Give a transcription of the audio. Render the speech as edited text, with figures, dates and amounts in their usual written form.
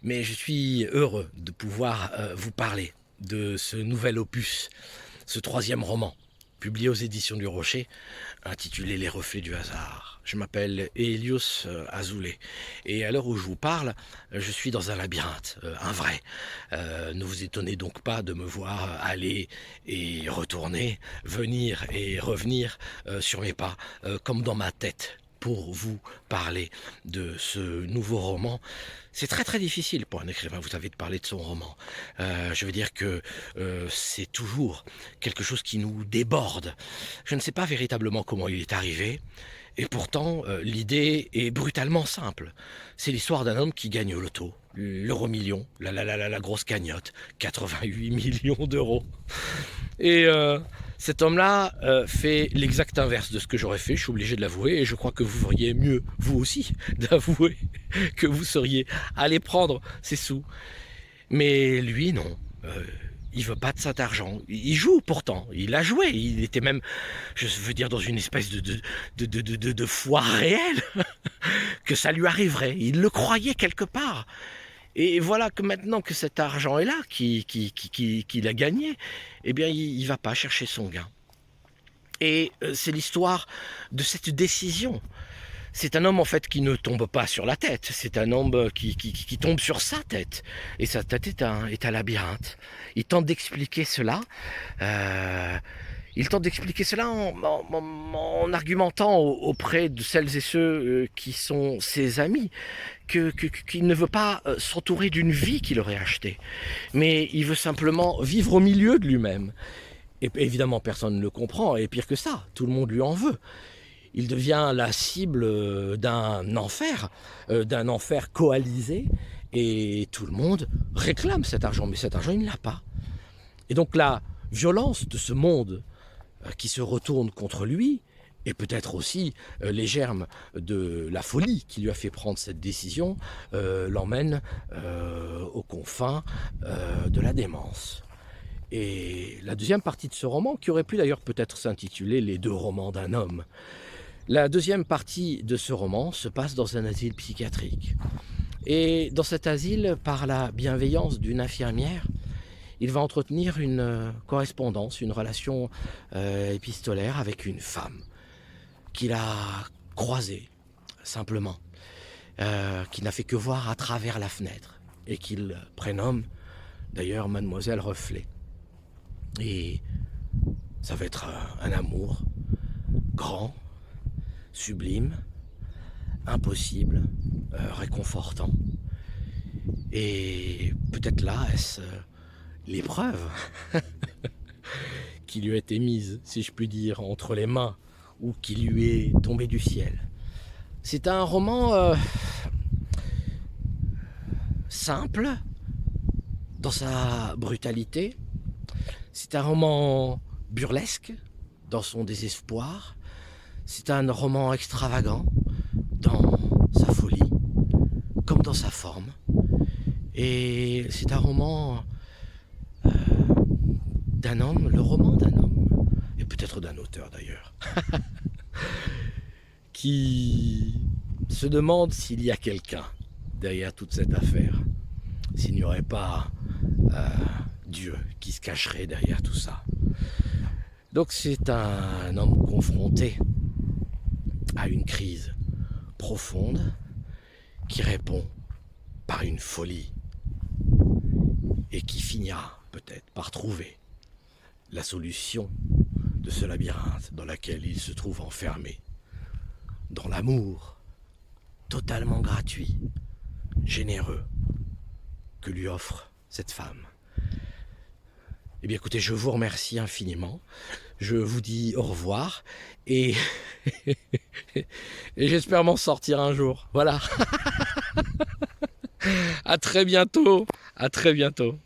Mais je suis heureux de pouvoir vous parler de ce nouvel opus, ce troisième roman, publié aux éditions du Rocher, intitulé Les reflets du hasard. Je m'appelle Elios Azoulay, et à l'heure où je vous parle, je suis dans un labyrinthe, un vrai. Ne vous étonnez donc pas de me voir aller et retourner, venir et revenir sur mes pas, comme dans ma tête, pour vous parler de ce nouveau roman. C'est très très difficile pour un écrivain, vous savez, de parler de son roman. Je veux dire que c'est toujours quelque chose qui nous déborde. Je ne sais pas véritablement comment il est arrivé, et pourtant l'idée est brutalement simple. C'est l'histoire d'un homme qui gagne au loto, l'euro-million, la grosse cagnotte, 88 millions d'euros. Et cet homme-là fait l'exact inverse de ce que j'aurais fait, je suis obligé de l'avouer, et je crois que vous feriez mieux, vous aussi, d'avouer que vous seriez allé prendre ces sous. Mais lui, non. Il veut pas de cet argent. Il joue pourtant, il a joué, il était même, je veux dire, dans une espèce de foi réelle, que ça lui arriverait. Il le croyait quelque part. Et voilà que maintenant que cet argent est là, qu'il a gagné, eh bien il va pas chercher son gain. Et c'est l'histoire de cette décision. C'est un homme en fait qui ne tombe pas sur la tête, c'est un homme qui tombe sur sa tête. Et sa tête est un labyrinthe. Il tente d'expliquer cela. Il tente d'expliquer cela en argumentant auprès de celles et ceux qui sont ses amis, qu'il ne veut pas s'entourer d'une vie qu'il aurait achetée, mais il veut simplement vivre au milieu de lui-même. Et évidemment, personne ne le comprend, et pire que ça, tout le monde lui en veut. Il devient la cible d'un enfer coalisé, et tout le monde réclame cet argent, mais cet argent, il ne l'a pas. Et donc la violence de ce monde qui se retourne contre lui, et peut-être aussi les germes de la folie qui lui a fait prendre cette décision, l'emmène aux confins de la démence. Et la deuxième partie de ce roman, qui aurait pu d'ailleurs peut-être s'intituler « Les deux romans d'un homme », la deuxième partie de ce roman se passe dans un asile psychiatrique. Et dans cet asile, par la bienveillance d'une infirmière, il va entretenir une correspondance, une relation épistolaire avec une femme qu'il a croisée, simplement, qu'il n'a fait que voir à travers la fenêtre, et qu'il prénomme d'ailleurs Mademoiselle Reflet. Et ça va être un amour grand, sublime, impossible, réconfortant. Et peut-être là, est-ce l'épreuve qui lui a été mise, si je puis dire, entre les mains, ou qui lui est tombée du ciel. C'est un roman simple dans sa brutalité. C'est un roman burlesque dans son désespoir. C'est un roman extravagant dans sa folie, comme dans sa forme. Et c'est un roman d'un homme, le roman d'un homme, et peut-être d'un auteur d'ailleurs, qui se demande s'il y a quelqu'un derrière toute cette affaire, s'il n'y aurait pas Dieu qui se cacherait derrière tout ça. Donc c'est un homme confronté à une crise profonde qui répond par une folie et qui finira peut-être par trouver la solution de ce labyrinthe dans lequel il se trouve enfermé, dans l'amour totalement gratuit, généreux, que lui offre cette femme. Eh bien écoutez, je vous remercie infiniment, je vous dis au revoir, et, et j'espère m'en sortir un jour, voilà. À très bientôt, à très bientôt.